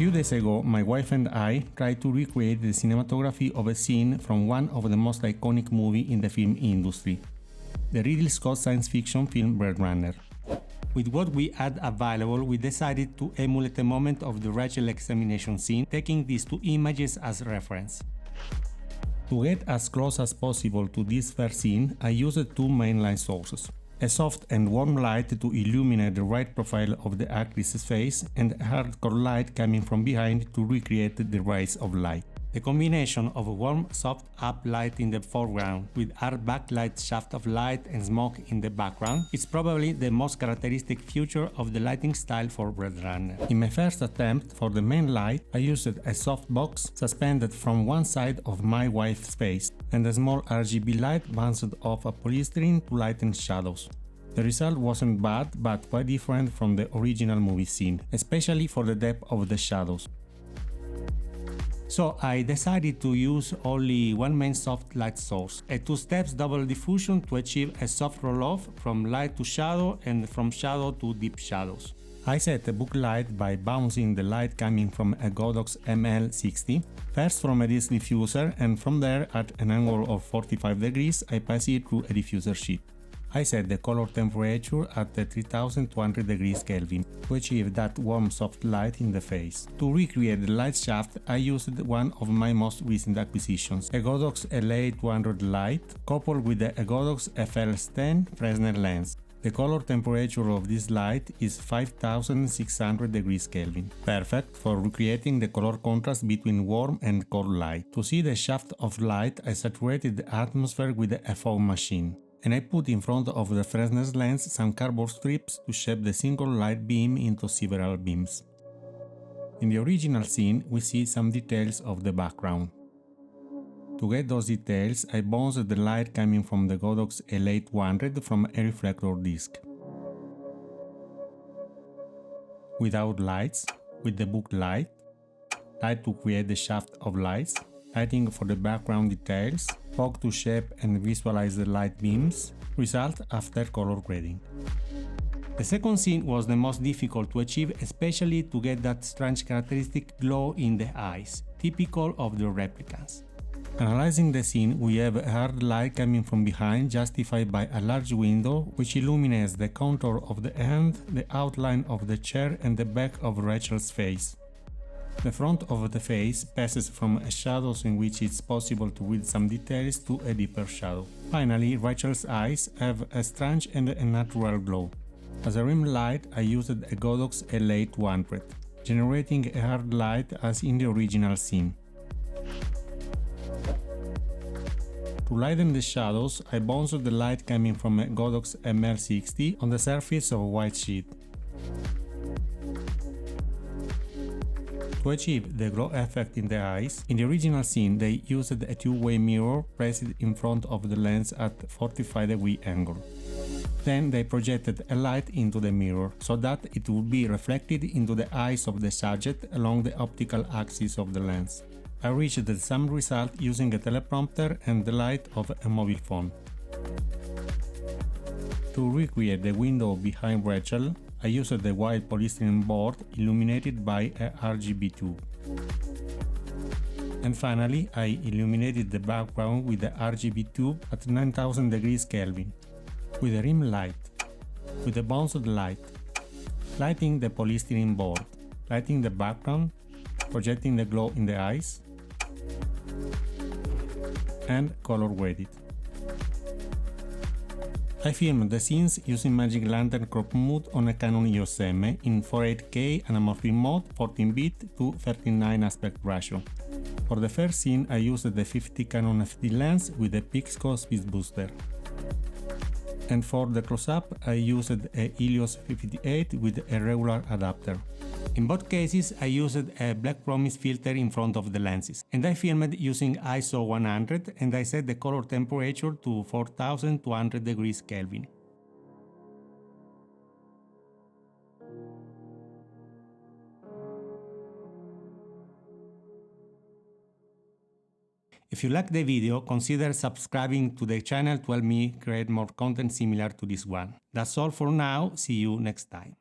few days ago, my wife and I tried to recreate the cinematography of a scene from one of the most iconic movies in the film industry, the Ridley Scott science fiction film Blade Runner. With what we had available, we decided to emulate the moment of the Rachel examination scene, taking these two images as reference. To get as close as possible to this first scene, I used two mainline sources. A soft and warm light to illuminate the right profile of the actress's face, and a hardcore light coming from behind to recreate the rays of light. The combination of a warm, soft up light in the foreground with hard backlight shaft of light and smoke in the background is probably the most characteristic feature of the lighting style for Blade Runner. In my first attempt for the main light, I used a soft box suspended from one side of my wife's face and a small RGB light bounced off a polystyrene to lighten shadows. The result wasn't bad, but quite different from the original movie scene, especially for the depth of the shadows. So I decided to use only one main soft light source, a 2-step double diffusion to achieve a soft roll-off from light to shadow and from shadow to deep shadows. I set the book light by bouncing the light coming from a Godox ML60, first from a disc diffuser, and from there at an angle of 45 degrees I pass it through a diffuser sheet. I set the color temperature at 3200 degrees Kelvin to achieve that warm soft light in the face. To recreate the light shaft, I used one of my most recent acquisitions, a Godox LA200 light coupled with the Godox FL10 Fresnel lens. The color temperature of this light is 5600 degrees Kelvin, perfect for recreating the color contrast between warm and cold light. To see the shaft of light, I saturated the atmosphere with a fog machine, and I put in front of the Fresnel lens some cardboard strips to shape the single light beam into several beams. In the original scene, we see some details of the background. To get those details, I bounced the light coming from the Godox LA200 from a reflector disc. Without lights, with the book light to create the shaft of lights, lighting for the background details, fog to shape and visualize the light beams, result after color grading. The second scene was the most difficult to achieve, especially to get that strange characteristic glow in the eyes, typical of the replicants. Analyzing the scene, we have a hard light coming from behind, justified by a large window which illuminates the contour of the hand, the outline of the chair and the back of Rachel's face. The front of the face passes from shadows in which it's possible to read some details to a deeper shadow. Finally, Rachel's eyes have a strange and a natural glow. As a rim light, I used a Godox LA200, generating a hard light as in the original scene. To lighten the shadows, I bounced the light coming from a Godox ML60 on the surface of a white sheet. To achieve the glow effect in the eyes, in the original scene they used a two-way mirror placed in front of the lens at 45-degree angle. Then they projected a light into the mirror, so that it would be reflected into the eyes of the subject along the optical axis of the lens. I reached the same result using a teleprompter and the light of a mobile phone. To recreate the window behind Rachel, I used the white polystyrene board illuminated by a RGB tube. And finally, I illuminated the background with the RGB tube at 9000 degrees Kelvin, with a rim light, with a bounced light, lighting the polystyrene board, lighting the background, projecting the glow in the eyes, and color graded. I filmed the scenes using Magic Lantern crop mode on a Canon EOS M in 4.8K anamorphic mode, 14-bit to 39 aspect ratio. For the first scene I used the 50 Canon FD lens with a Pixco speed booster. And for the close-up I used a Helios 58 with a regular adapter. In both cases I used a black promise filter in front of the lenses, and I filmed using ISO 100 and I set the color temperature to 4200 degrees Kelvin. If you like the video, consider subscribing to the channel to help me create more content similar to this one. That's all for now, see you next time.